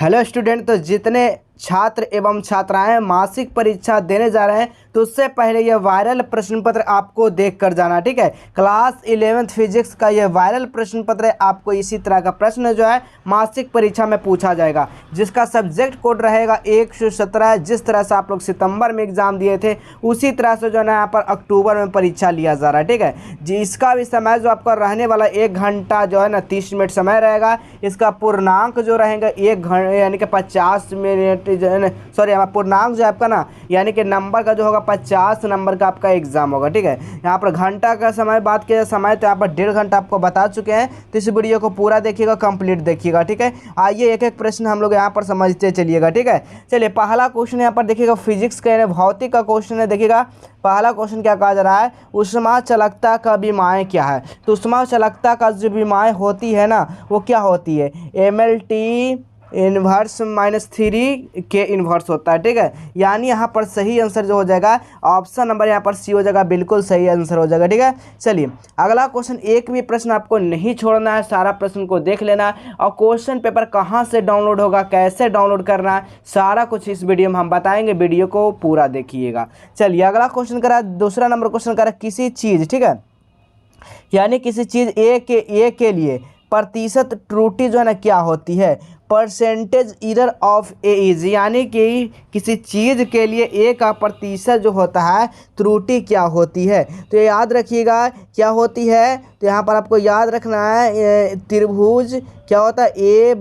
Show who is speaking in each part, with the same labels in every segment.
Speaker 1: Hello student, तो जितने छात्र एवं छात्राएं मासिक परीक्षा देने जा रहे हैं तो उससे पहले यह वायरल प्रश्न पत्र आपको देख कर जाना। ठीक है, क्लास 11th फिजिक्स का यह वायरल प्रश्न पत्र है। आपको इसी तरह का प्रश्न जो है मासिक परीक्षा में पूछा जाएगा, जिसका सब्जेक्ट कोड रहेगा 117। जिस तरह से आप लोग सितंबर में एग्जाम दिए थे उसी तरह से जो है ना यहाँ पर अक्टूबर में परीक्षा लिया जा रहा है। ठीक है जी, इसका भी समय जो आपका रहने वाला 1 घंटा जो है ना 30 मिनट समय रहेगा। इसका पूर्णांक जो रहेगा 1 घंटे यानी कि 50 मिनट जो है ना, सॉरी पूर्णांक जो है आपका ना यानी कि नंबर का जो होगा 50 नंबर का आपका एग्जाम होगा। ठीक है, यहाँ पर घंटा का समय बात किया समय तो यहाँ पर 1.5 घंटा आपको बता चुके हैं। तो इस वीडियो को पूरा देखिएगा, कंप्लीट देखिएगा। ठीक है, आइए एक एक प्रश्न हम लोग यहाँ पर समझते चलिएगा। ठीक है, चलिए पहला क्वेश्चन यहाँ पर देखिएगा, फिजिक्स का यानी भौतिक का क्वेश्चन है। देखिएगा पहला क्वेश्चन क्या कहा जा रहा है, ऊष्मा चालकता का विमाएँ क्या है। तो ऊष्मा चालकता का जो विमाएँ होती है ना वो क्या होती है, MLT इन्वर्स -3 के इन्वर्स होता है। ठीक है, यानी यहाँ पर सही आंसर जो हो जाएगा ऑप्शन नंबर यहाँ पर सी हो जाएगा, बिल्कुल सही आंसर हो जाएगा। ठीक है, चलिए अगला क्वेश्चन, एक भी प्रश्न आपको नहीं छोड़ना है, सारा प्रश्न को देख लेना है। और क्वेश्चन पेपर कहाँ से डाउनलोड होगा, कैसे डाउनलोड करना है, सारा कुछ इस वीडियो में हम बताएंगे, वीडियो को पूरा देखिएगा। चलिए अगला क्वेश्चन करा, दूसरा नंबर क्वेश्चन करा, किसी चीज़, ठीक है, यानी किसी चीज़ ए के लिए प्रतिशत त्रुटि जो है ना क्या होती है, percentage error of A is, यानी कि किसी चीज़ के लिए ए का प्रतिशत जो होता है त्रुटि क्या होती है। तो ये याद रखिएगा क्या होती है, तो यहाँ पर आपको याद रखना है त्रिभुज क्या होता है ए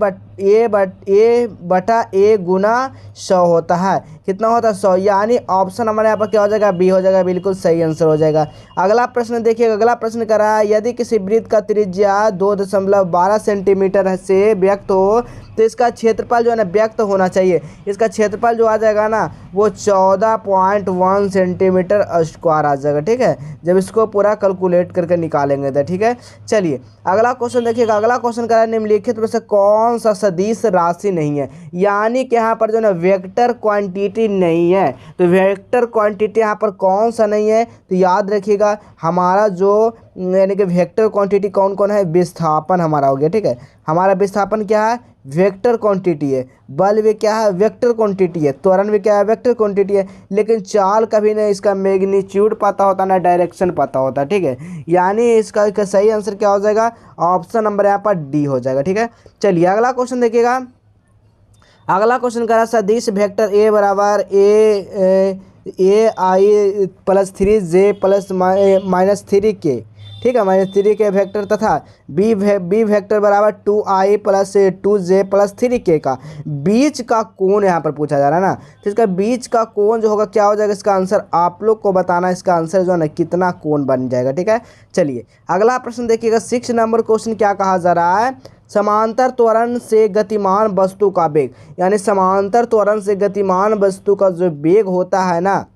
Speaker 1: बटा ए गुना 100 होता है। कितना होता है 100, यानी ऑप्शन हमारे यहाँ पर क्या हो जाएगा, बी हो जाएगा, बिल्कुल सही आंसर हो जाएगा। अगला प्रश्न देखिएगा, अगला प्रश्न कर रहा है, यदि किसी वृत्त का त्रिज्या 2.12 सेंटीमीटर से व्यक्त हो तो इसका क्षेत्रफल जो है ना व्यक्त होना चाहिए। इसका क्षेत्रफल जो आ जाएगा ना वो 14.1 सेंटीमीटर स्क्वायर आ जाएगा। ठीक है, जब इसको पूरा कैलकुलेट करके निकालेंगे तो ठीक है। चलिए अगला क्वेश्चन देखिएगा, अगला क्वेश्चन करा निम्नलिखित में से कौन सा सदिश राशि नहीं है, यानी कि यहाँ पर जो है ना वेक्टर क्वांटिटी नहीं है। तो वेक्टर क्वांटिटी यहाँ पर कौन सा नहीं है, तो याद रखिएगा हमारा जो यानी कि वेक्टर क्वांटिटी कौन कौन है, विस्थापन हमारा हो गया। ठीक है, हमारा विस्थापन क्या है, वेक्टर क्वांटिटी है। बल भी क्या है, वेक्टर क्वांटिटी है। त्वरण भी क्या है, वेक्टर क्वांटिटी है। लेकिन चाल कभी नहीं इसका मैग्नीट्यूड पता होता ना डायरेक्शन पता होता। ठीक है, यानी इसका सही आंसर क्या हो जाएगा, ऑप्शन नंबर यहाँ पर डी हो जाएगा। ठीक है, चलिए अगला क्वेश्चन देखिएगा, अगला क्वेश्चन करा सदिश वेक्टर ए बराबर ai+3j+−3 के, ठीक है, -3 के वेक्टर तथा बी वेक्टर बराबर 2i+2j+3 के का बीच का कोण यहाँ पर पूछा जा रहा है ना। तो इसका बीच का कोण जो होगा क्या हो जाएगा, इसका आंसर आप लोग को बताना है, इसका आंसर जो है ना कितना कोण बन जाएगा। ठीक है, चलिए अगला प्रश्न देखिएगा, 6 नंबर क्वेश्चन क्या कहा जा रहा है, समांतर त्वरण से गतिमान वस्तु का वेग, यानी समांतर त्वरण से गतिमान वस्तु का जो वेग होता है ना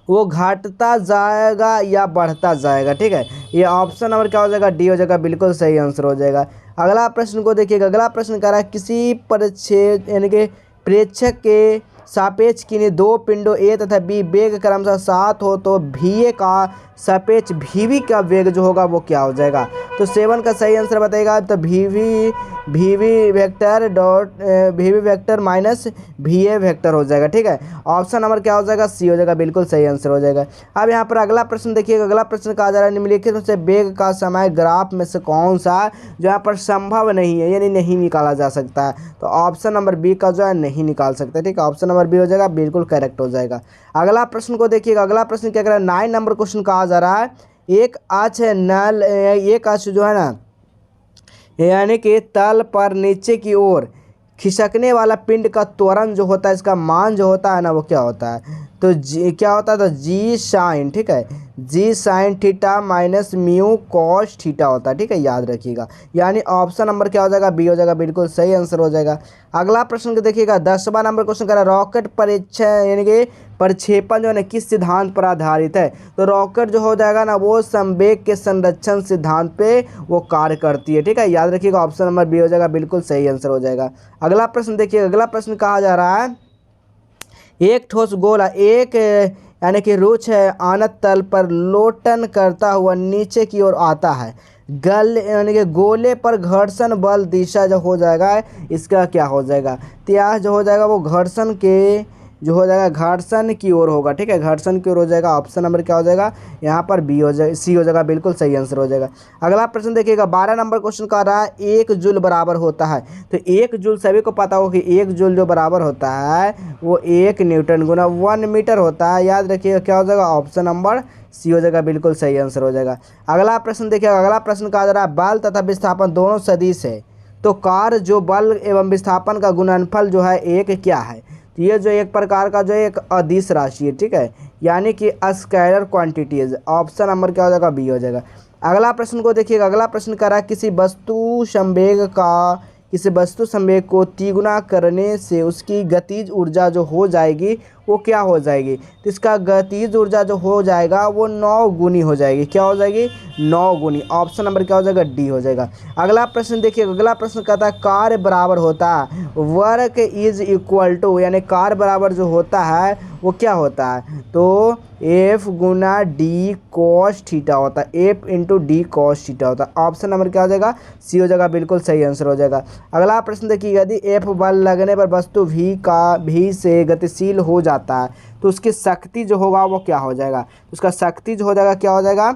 Speaker 1: वो घटता जाएगा या बढ़ता जाएगा। ठीक है, ये ऑप्शन नंबर क्या हो जाएगा, डी हो जाएगा, बिल्कुल सही आंसर हो जाएगा। अगला प्रश्न को देखिएगा, अगला प्रश्न कह रहा है किसी परिच्छेद यानी कि प्रेक्षक के सापेक्ष किन्हीं 2 पिंडों ए तथा बी वेग क्रमशः 7 हो तो VA का सापेक्ष VB का वेग जो होगा वो क्या हो जाएगा। तो 7 का सही आंसर बताएगा, तो VB vector minus VA vector हो जाएगा। ठीक है, ऑप्शन नंबर क्या हो जाएगा, सी हो जाएगा, बिल्कुल सही आंसर हो जाएगा। अब यहाँ पर अगला प्रश्न देखिएगा, अगला प्रश्न कहा जा रहा है निम्नलिखित में से वेग का समय ग्राफ में से कौन सा जो यहाँ पर संभव नहीं है यानी नहीं निकाला जा सकता है। तो ऑप्शन नंबर बी का जो है नहीं निकाल सकते। ठीक है, ऑप्शन नंबर बी हो जाएगा, बिल्कुल करेक्ट हो जाएगा। अगला प्रश्न को देखिएगा, अगला प्रश्न क्या कर रहा है, 9 नंबर क्वेश्चन कहा जा रहा है, एक अक्ष नल एक अक्ष जो है ना यानी कि तल पर नीचे की ओर खिसकने वाला पिंड का त्वरण जो होता है इसका मान जो होता है ना वो क्या होता है, तो जी क्या होता है, तो जी साइन, ठीक है, g sine theta minus mu cos theta होता है। ठीक है, याद रखिएगा, यानी ऑप्शन नंबर क्या हो जाएगा, बी हो जाएगा, बिल्कुल सही आंसर हो जाएगा। अगला प्रश्न को देखिएगा, 10वां नंबर क्वेश्चन कर रहा है, रॉकेट परीक्षण यानी कि प्रक्षेपण जो है ना किस सिद्धांत पर आधारित है। तो रॉकेट जो हो जाएगा ना वो संवेग के संरक्षण सिद्धांत पे वो कार्य करती है। ठीक है, याद रखिएगा, ऑप्शन नंबर बी हो जाएगा, बिल्कुल सही आंसर हो जाएगा। अगला प्रश्न देखिए, अगला प्रश्न कहा जा रहा है, एक ठोस गोला एक यानी कि रुक्ष है आनत तल पर लोटन करता हुआ नीचे की ओर आता है गल यानी कि गोले पर घर्षण बल दिशा जो हो जाएगा इसका क्या हो जाएगा, तो यह जो हो जाएगा वो घर्षण के जो हो जाएगा घर्षण की ओर होगा। ठीक है, घर्षण की ओर हो जाएगा। ऑप्शन नंबर क्या हो जाएगा यहाँ पर बी हो जाएगा, सी हो जाएगा, बिल्कुल सही आंसर हो जाएगा। अगला प्रश्न देखिएगा 12 नंबर क्वेश्चन का रहा है 1 जूल बराबर होता है। तो 1 जूल सभी को पता हो कि 1 जूल जो बराबर होता है वो 1 न्यूटन गुना 1 मीटर होता है। याद रखिएगा क्या हो जाएगा, ऑप्शन नंबर सी हो जाएगा, बिल्कुल सही आंसर हो जाएगा। अगला प्रश्न देखिएगा, अगला प्रश्न कहा जा रहा है बल तथा विस्थापन दोनों सदिश है, तो कार्य जो बल एवं विस्थापन का गुणनफल जो है एक क्या है। तो ये जो एक प्रकार का जो एक अदिश राशि है, ठीक है, यानी कि स्केलर क्वांटिटीज। ऑप्शन नंबर क्या हो जाएगा, बी हो जाएगा। अगला प्रश्न को देखिएगा, अगला प्रश्न कर रहा है किसी वस्तु संवेग को तिगुना करने से उसकी गतिज ऊर्जा जो हो जाएगी वो क्या हो जाएगी। तो इसका गतिज ऊर्जा जो हो जाएगा वो 9 गुनी हो जाएगी। क्या हो जाएगी, 9 गुनी। ऑप्शन नंबर क्या हो जाएगा, डी हो जाएगा। अगला प्रश्न देखिए, अगला प्रश्न कहता है कार्य बराबर होता है वर्क इज इक्वल टू, यानी कार्य बराबर जो होता है वो क्या होता है, तो एफ गुना डी कॉस थीटा होता है, F into D cos theta होता है। ऑप्शन नंबर क्या हो जाएगा, सी हो जाएगा, बिल्कुल सही आंसर हो जाएगा। अगला प्रश्न देखिए, यदि एफ बल लगने पर वस्तु भी से गतिशील हो जाता है तो उसकी शक्ति जो होगा वो क्या हो जाएगा, उसका शक्ति जो हो जाएगा क्या हो जाएगा,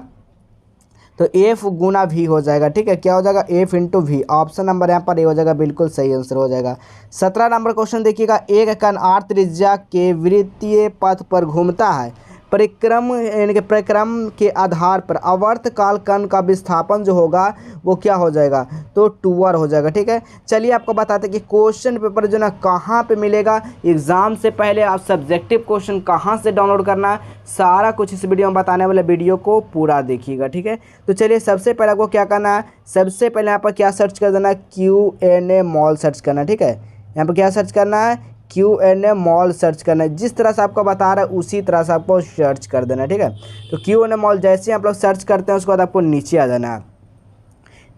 Speaker 1: तो एफ गुना वी हो जाएगा। ठीक है, क्या हो जाएगा, f into v. Option number यहाँ पर ए हो जाएगा, बिल्कुल सही आंसर हो जाएगा। 17 नंबर क्वेश्चन देखिएगा, एक कण r त्रिज्या के वृत्तीय पथ पर घूमता है, परिक्रम यानी कि परिक्रम के आधार पर आवर्तकाल कण का विस्थापन जो होगा वो क्या हो जाएगा, तो 2r हो जाएगा। ठीक है, चलिए आपको बताते हैं कि क्वेश्चन पेपर जो ना कहाँ पे मिलेगा। एग्जाम से पहले आप सब्जेक्टिव क्वेश्चन कहाँ से डाउनलोड करना है, सारा कुछ इस वीडियो में बताने वाले, वीडियो को पूरा देखिएगा। ठीक है, तो चलिए सबसे पहले आपको क्या करना है, सबसे पहले यहाँ पर क्या सर्च कर देना है, Q&A मॉल सर्च करना है। ठीक है, यहाँ पर क्या सर्च करना है, Q&A मॉल सर्च करना है। जिस तरह से आपको बता रहा है उसी तरह से आपको सर्च कर देना है। ठीक है, तो Q&A मॉल जैसे ही आप लोग सर्च करते हैं उसके बाद आपको नीचे आ जाना है।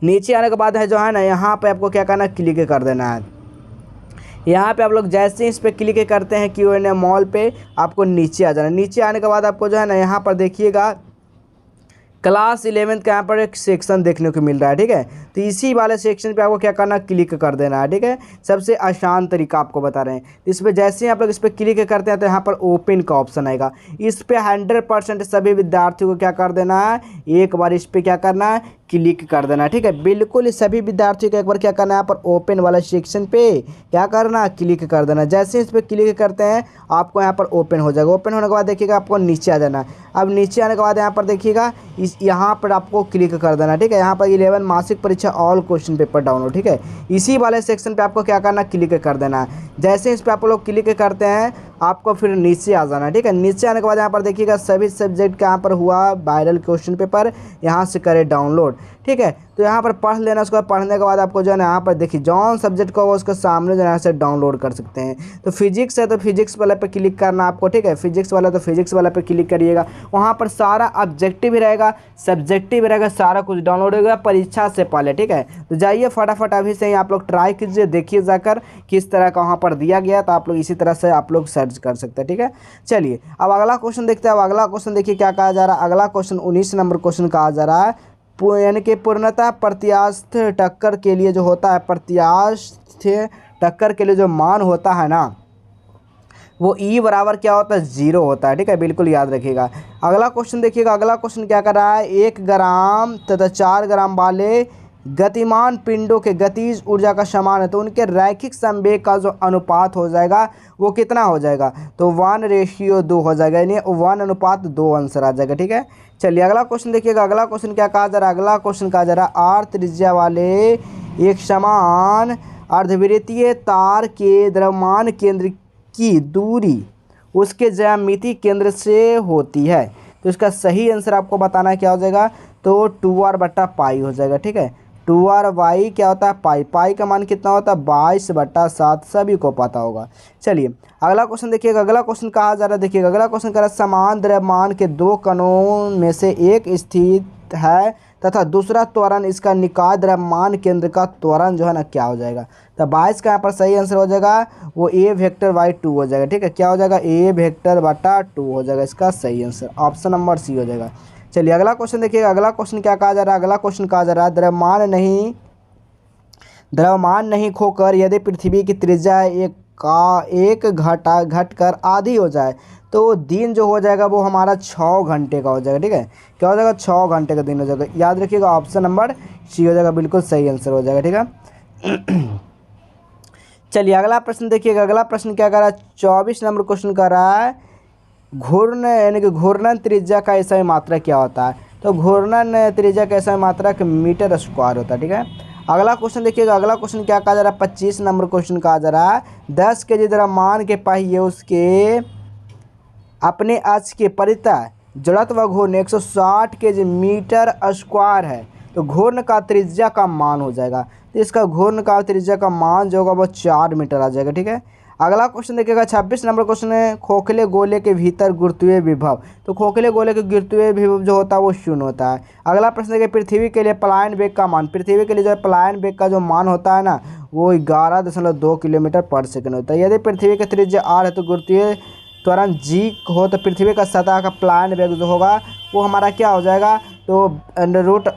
Speaker 1: नीचे आने के बाद है जो है ना, यहाँ पे आपको क्या करना है, क्लिक कर देना है। यहाँ पे आप लोग जैसे ही इस पर क्लिक करते हैं Q&A मॉल पे, आपको नीचे आ जाना है। नीचे आने के बाद आपको जो है ना यहाँ पर देखिएगा क्लास 11th का यहाँ पर एक सेक्शन देखने को मिल रहा है। ठीक है, तो इसी वाले सेक्शन पे आपको क्या करना है, क्लिक कर देना है। ठीक है, सबसे आसान तरीका आपको बता रहे हैं। इस पर जैसे ही आप लोग इस पर क्लिक करते हैं तो यहाँ पर ओपन का ऑप्शन आएगा। इस पर 100% सभी विद्यार्थियों को क्या कर देना है, एक बार इस पर क्या करना है, क्लिक कर देना है। ठीक है, बिल्कुल सभी विद्यार्थियों को एक बार क्या करना है, यहाँ पर ओपन वाला सेक्शन पे क्या करना है, क्लिक कर देना है। जैसे ही इस पर क्लिक करते हैं आपको यहाँ पर ओपन हो जाएगा। ओपन होने के बाद देखिएगा आपको नीचे आ जाना है। अब नीचे आने के बाद यहाँ पर देखिएगा यहाँ पर आपको क्लिक कर देना। ठीक है, यहाँ पर 11 मासिक परीक्षा ऑल क्वेश्चन पेपर डाउनलोड। ठीक है, इसी वाले सेक्शन पे आपको क्या करना, क्लिक कर देना है। जैसे इस पर आप लोग क्लिक करते हैं आपको फिर नीचे आ जाना है। ठीक है, नीचे आने के बाद यहाँ पर देखिएगा सभी सब्जेक्ट का यहाँ पर हुआ वायरल क्वेश्चन पेपर, यहाँ से करें डाउनलोड। ठीक है, तो यहाँ पर पढ़ लेना। उसके बाद पढ़ने के बाद आपको जो है ना यहाँ पर देखिए जौन सब्जेक्ट का होगा उसके सामने जो है यहाँ से डाउनलोड कर सकते हैं। तो फिजिक्स है तो फिजिक्स वाला पे क्लिक करना आपको। ठीक है, फिजिक्स वाला तो फिजिक्स वाला पे क्लिक करिएगा। वहाँ पर सारा ऑब्जेक्टिव भी रहेगा, सब्जेक्टिव भी रहेगा, सारा कुछ डाउनलोड होगा परीक्षा से पहले। ठीक है, तो जाइए फटाफट अभी से ही आप लोग ट्राई कीजिए, देखिए जाकर किस तरह का वहाँ पर दिया गया, तो आप लोग इसी तरह से आप लोग सर्च कर सकते हैं। ठीक है, चलिए अब अगला क्वेश्चन देखते हैं। अब अगला क्वेश्चन देखिए क्या कहा जा रहा है। अगला क्वेश्चन 19 नंबर क्वेश्चन कहा जा रहा है, यानी कि पूर्णतः प्रत्यास्थ टक्कर के लिए जो होता है, प्रत्यास्थ टक्कर के लिए जो मान होता है ना वो E बराबर क्या होता है, 0 होता है। ठीक है, बिल्कुल याद रखिएगा। अगला क्वेश्चन देखिएगा, अगला क्वेश्चन क्या कर रहा है, 1 ग्राम तथा 4 ग्राम वाले गतिमान पिंडों के गतिज ऊर्जा का समान है तो उनके रैखिक संवेग का जो अनुपात हो जाएगा वो कितना हो जाएगा, तो 1:2 हो जाएगा, यानी 1:2 आंसर आ जाएगा। ठीक है, चलिए अगला क्वेश्चन देखिएगा। अगला क्वेश्चन क्या कहा जा रहा है, अगला क्वेश्चन कहा जा रहा है, r त्रिज्या वाले एक समान अर्धवृत्तीय तार के द्रव्यमान केंद्र की दूरी उसके ज्यामिति केंद्र से होती है, तो इसका सही आंसर आपको बताना है क्या हो जाएगा, तो 2r/पाई हो जाएगा। ठीक है, 2r/y क्या होता है, पाई। पाई का मान कितना होता है, 22/7, सभी को पता होगा। चलिए अगला क्वेश्चन देखिएगा। अगला क्वेश्चन कहा जा रहा है, देखिएगा अगला क्वेश्चन कह रहा है, समान द्रव्यमान के 2 कणों में से एक स्थित है तथा दूसरा त्वरण इसका निकाय द्रव्यमान केंद्र का त्वरण जो है ना क्या हो जाएगा, तो 22 का यहाँ पर सही आंसर हो जाएगा वो a/2 हो जाएगा। ठीक है, क्या हो जाएगा, a/2 हो जाएगा इसका सही आंसर। ऑप्शन नंबर सी हो जाएगा। चलिए अगला क्वेश्चन देखिएगा। अगला क्वेश्चन क्या कहा जा रहा है? अगला क्वेश्चन कहा जा रहा है द्रव्यमान नहीं खोकर यदि पृथ्वी की त्रिज्या एक घटकर आधी हो जाए तो दिन जो हो जाएगा वो हमारा 6 घंटे का हो जाएगा। ठीक है, क्या हो जाएगा? 6 घंटे का दिन हो जाएगा। याद रखिएगा ऑप्शन नंबर सी हो जाएगा, बिल्कुल सही आंसर हो जाएगा। ठीक है, चलिए अगला प्रश्न देखिएगा। अगला प्रश्न क्या कर रहा है? 24 नंबर क्वेश्चन कर रहा है घूर्णन यानी कि घूर्णन त्रिज्या का ऐसा मात्रा क्या होता है? तो घूर्णन त्रिज्या का ऐसा मात्रा मीटर स्क्वायर होता है। ठीक है, अगला क्वेश्चन देखिएगा। अगला क्वेश्चन क्या कहा जा रहा है? 25 नंबर क्वेश्चन कहा जा रहा है 10 केजी द्रव्यमान के पहिए उसके अपने अक्ष के परितः जड़त्व घूर्ण 160 केजी मीटर स्क्वायर है तो घूर्ण का त्रिज्या का मान हो जाएगा। तो इसका घूर्ण का त्रिज्या का मान जो होगा वो 4 मीटर आ जाएगा। ठीक है, अगला क्वेश्चन देखिएगा। 26 नंबर क्वेश्चन है खोखले गोले के भीतर गुरुत्वीय विभव। तो खोखले गोले के गुरुत्वीय विभव जो होता है वो शून्य होता है। अगला प्रश्न देखिए पृथ्वी के लिए पलायन वेग का मान। पृथ्वी के लिए जो है पलायन वेग का जो मान होता है ना वो 11.2 किलोमीटर पर सेकंड होता है। यदि पृथ्वी की त्रिज्या r है तो गुरुत्वीय त्वरण g हो तो पृथ्वी का सतह का पलायन वेग जो होगा वो हमारा क्या हो जाएगा? तो अंडर रूट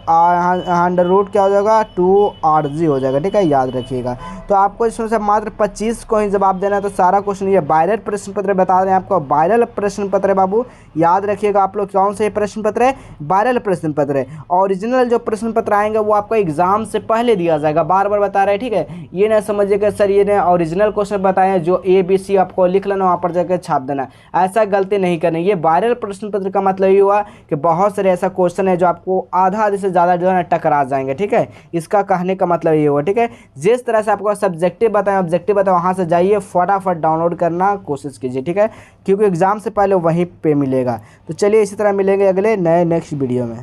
Speaker 1: क्या हो जाएगा? 2rg हो जाएगा। ठीक है, याद रखिएगा। तो आपको इसमें से मात्र 25 को ही जवाब देना है। तो सारा क्वेश्चन ये वायरल प्रश्न पत्र बता रहे हैं आपको, वायरल प्रश्न पत्र है बाबू, याद रखिएगा आप लोग। कौन से प्रश्न पत्र है? वायरल प्रश्न पत्र है। ओरिजिनल जो प्रश्न पत्र आएंगे वो आपको एग्जाम से पहले दिया जाएगा, बार बार बता रहे हैं। ठीक है, ये ना समझिएगा सर ये ने ओरिजिनल क्वेश्चन बताए जो ABC आपको लिख लेना, वहाँ पर जाकर छाप देना, ऐसा गलती नहीं करनी। ये वायरल प्रश्न पत्र का मतलब ये हुआ कि बहुत सारे ऐसा क्वेश्चन है जो आपको आधा से ज़्यादा जो है ना टकरा जाएंगे। ठीक है, इसका कहने का मतलब ये हुआ। ठीक है, जिस तरह से आपको सब्जेक्टिव बताएं ऑब्जेक्टिव बताएं वहाँ से जाइए फटाफट डाउनलोड करना कोशिश कीजिए। ठीक है, क्योंकि एग्जाम से पहले वहीं पे मिलेगा। तो चलिए इसी तरह मिलेंगे अगले नेक्स्ट वीडियो में।